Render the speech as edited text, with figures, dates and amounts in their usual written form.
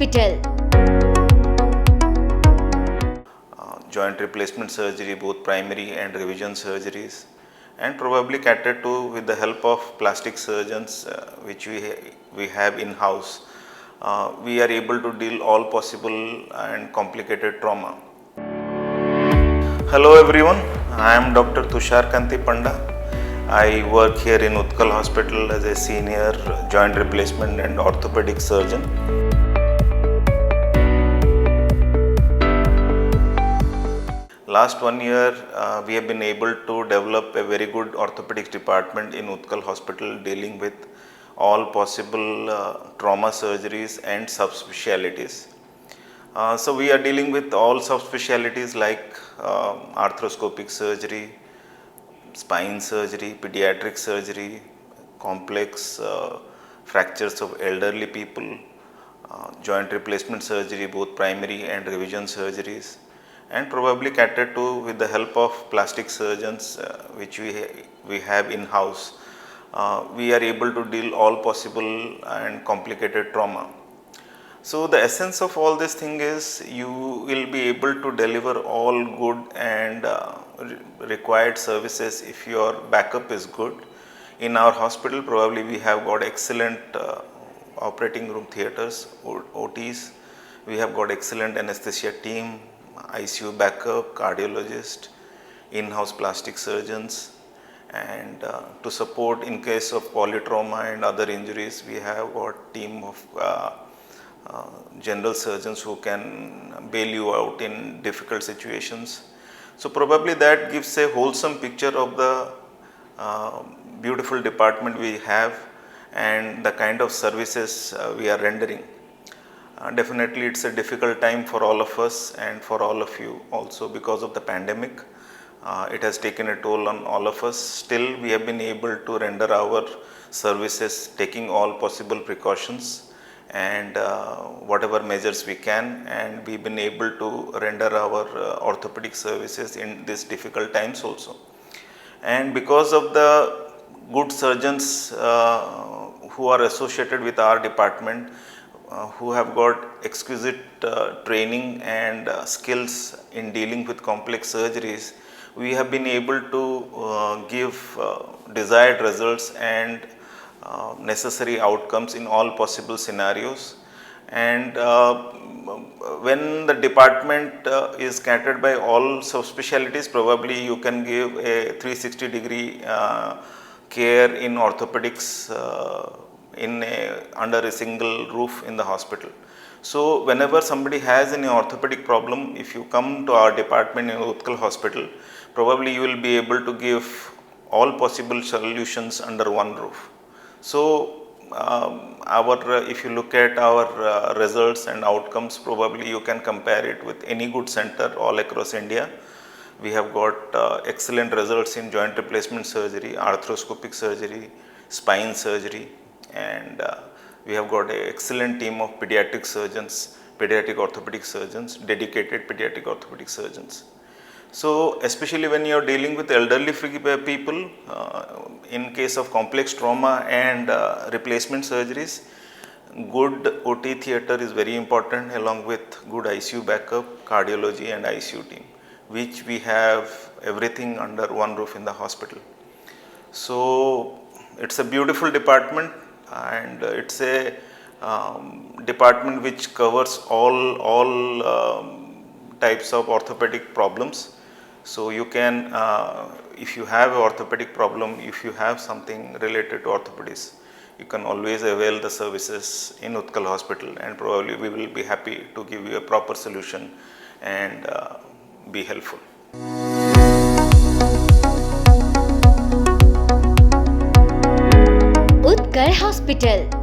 Hospital. Joint replacement surgery, both primary and revision surgeries, and probably catered to with the help of plastic surgeons which we have in house. We are able to deal all possible and complicated trauma. Hello everyone, I am Dr. Tushar Kanti Panda. I work here in Utkal Hospital as a senior joint replacement and orthopedic surgeon. Last 1 year, we have been able to develop a very good orthopedics department in Utkal Hospital dealing with all possible trauma surgeries and subspecialties. So we are dealing with all subspecialties like arthroscopic surgery, spine surgery, pediatric surgery, complex fractures of elderly people, joint replacement surgery, both primary and revision surgeries, and probably catered to with the help of plastic surgeons which we have in house. We are able to deal all possible and complicated trauma. So the essence of all this thing is you will be able to deliver all good and required services if your backup is good. In our hospital probably we have got excellent operating room theaters, OTs, we have got excellent anesthesia team, ICU backup, cardiologist, in-house plastic surgeons, and to support in case of polytrauma and other injuries we have got team of general surgeons who can bail you out in difficult situations. So probably that gives a wholesome picture of the beautiful department we have and the kind of services we are rendering. Definitely it's a difficult time for all of us and for all of you also because of the pandemic. It has taken a toll on all of us. Still we have been able to render our services taking all possible precautions and whatever measures we can, and we've been able to render our orthopedic services in these difficult times also. And because of the good surgeons who are associated with our department, who have got exquisite training and skills in dealing with complex surgeries, we have been able to give desired results and necessary outcomes in all possible scenarios. And when the department is catered by all subspecialties, probably you can give a 360-degree care in orthopedics under a single roof in the hospital. So whenever somebody has any orthopedic problem, if you come to our department in Utkal Hospital, probably you will be able to give all possible solutions under one roof. So if you look at our results and outcomes, probably you can compare it with any good center all across India. We have got excellent results in joint replacement surgery, arthroscopic surgery, spine surgery, and we have got an excellent team of pediatric surgeons, pediatric orthopedic surgeons, dedicated pediatric orthopedic surgeons. So especially when you are dealing with elderly people, in case of complex trauma and replacement surgeries, good OT theater is very important along with good ICU backup, cardiology and ICU team, which we have everything under one roof in the hospital. So it's a beautiful department and it's a department which covers all types of orthopedic problems. So you can, if you have an orthopedic problem, if you have something related to orthopedics, you can always avail the services in Utkal Hospital, and probably we will be happy to give you a proper solution and be helpful. Utkal Hospital.